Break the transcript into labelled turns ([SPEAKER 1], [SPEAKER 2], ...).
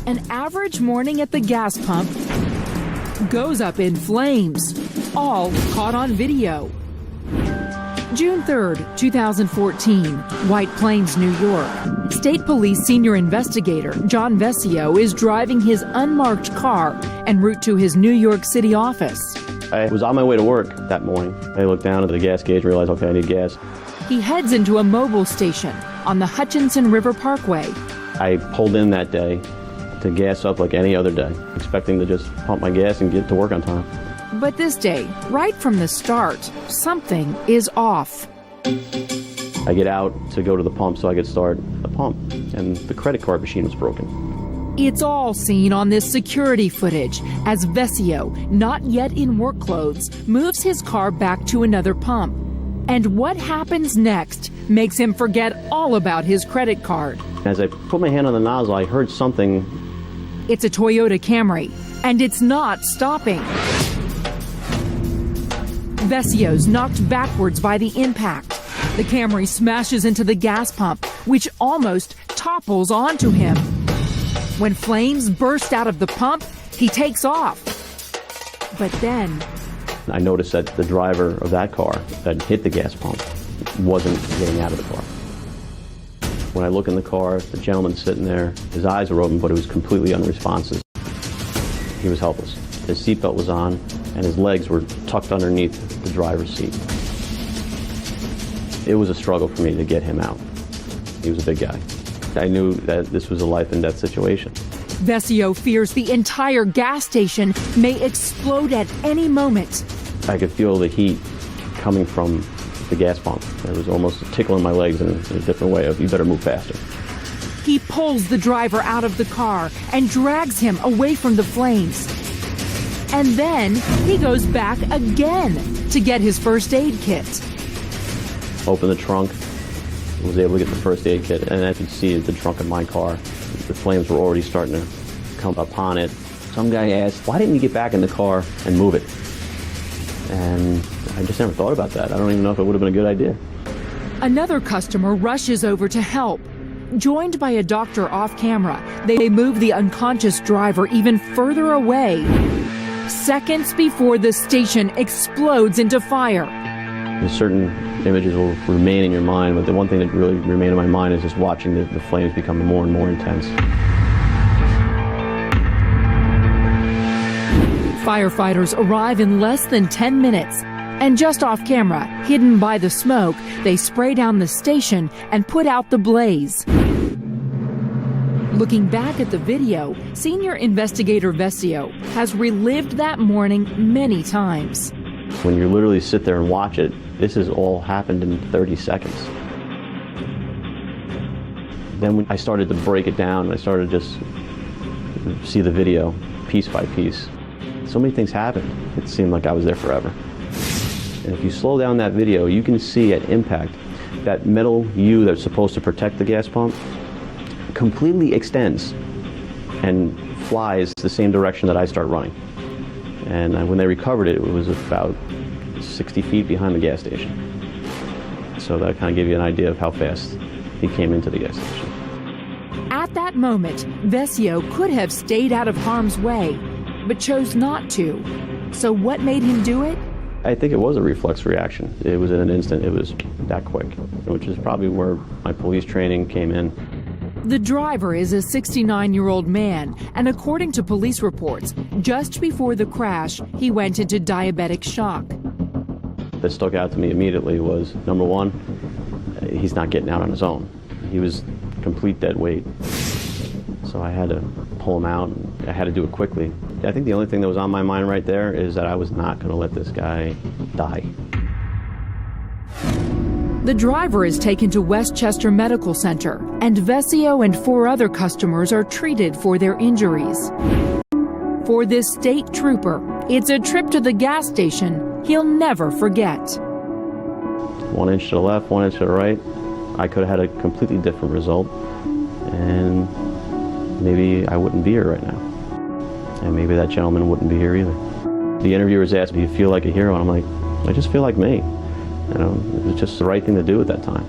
[SPEAKER 1] An average morning at the gas pump goes up in flames, all caught on video. June 3rd, 2014, White Plains, New York. State Police Senior Investigator John Vescio is driving his unmarked car en route to his New York City office.
[SPEAKER 2] I was on my way to work that morning. I looked down at the gas gauge and realized, okay, I need gas.
[SPEAKER 1] He heads into a mobile station on the Hutchinson River Parkway.
[SPEAKER 2] I pulled in that day to gas up like any other day, expecting to just pump my gas and get to work on time.
[SPEAKER 1] But this day, right from the start, something is off.
[SPEAKER 2] I get out to go to the pump so I could start the pump, and the credit card machine was broken.
[SPEAKER 1] It's all seen on this security footage as Vescio, not yet in work clothes, moves his car back to another pump. And what happens next makes him forget all about his credit card.
[SPEAKER 2] As I put my hand on the nozzle, I heard something.
[SPEAKER 1] It's a Toyota Camry, and it's not stopping. Vescio's knocked backwards by the impact. The Camry smashes into the gas pump, which almost topples onto him. When flames burst out of the pump, he takes off. But then
[SPEAKER 2] I noticed that the driver of that car that hit the gas pump wasn't getting out of the car. When I look in the car, the gentleman sitting there, his eyes were open, but he was completely unresponsive. He was helpless. His seatbelt was on, and his legs were tucked underneath the driver's seat. It was a struggle for me to get him out. He was a big guy. I knew that this was a life and death situation.
[SPEAKER 1] Vescio fears the entire gas station may explode at any moment.
[SPEAKER 2] I could feel the heat coming from the gas pump. It was almost tickling my legs in a different way of, you better move faster.
[SPEAKER 1] He pulls the driver out of the car and drags him away from the flames. And then he goes back again to get his first aid kit.
[SPEAKER 2] Opened the trunk, was able to get the first aid kit, and I could see the trunk of my car. The flames were already starting to come upon it. Some guy asked, why didn't you get back in the car and move it? And I just never thought about that. I don't even know if it would have been a good idea.
[SPEAKER 1] Another customer rushes over to help. Joined by a doctor off camera, they move the unconscious driver even further away. Seconds before the station explodes into fire.
[SPEAKER 2] Certain images will remain in your mind, but the one thing that really remained in my mind is just watching the flames become more and more intense.
[SPEAKER 1] Firefighters arrive in less than 10 minutes, and just off camera, hidden by the smoke, they spray down the station and put out the blaze. Looking back at the video, Senior Investigator Vescio has relived that morning many times.
[SPEAKER 2] When you literally sit there and watch it, this has all happened in 30 seconds. Then when I started to break it down, I started to just see the video piece by piece. So many things happened. It seemed like I was there forever. And if you slow down that video, you can see at impact that metal U that's supposed to protect the gas pump completely extends and flies the same direction that I start running. And when they recovered it, it was about 60 feet behind the gas station. So that kind of gave you an idea of how fast he came into the gas station.
[SPEAKER 1] At that moment, Vescio could have stayed out of harm's way, but chose not to. So what made him do it?
[SPEAKER 2] I think it was a reflex reaction. It was in an instant. It was that quick, which is probably where my police training came in.
[SPEAKER 1] The driver is a 69-year-old man, and according to police reports, just before the crash, he went into diabetic shock.
[SPEAKER 2] That stuck out to me immediately was, number one, he's not getting out on his own. He was complete dead weight. So I had to pull him out, and I had to do it quickly. I think the only thing that was on my mind right there is that I was not going to let this guy die.
[SPEAKER 1] The driver is taken to Westchester Medical Center, and Vescio and 4 other customers are treated for their injuries. For this state trooper, it's a trip to the gas station he'll never forget.
[SPEAKER 2] 1 inch to the left, 1 inch to the right. I could have had a completely different result, and maybe I wouldn't be here right now. And maybe that gentleman wouldn't be here either. The interviewers asked me, do you feel like a hero? And I'm like, I just feel like me. You know, it was just the right thing to do at that time.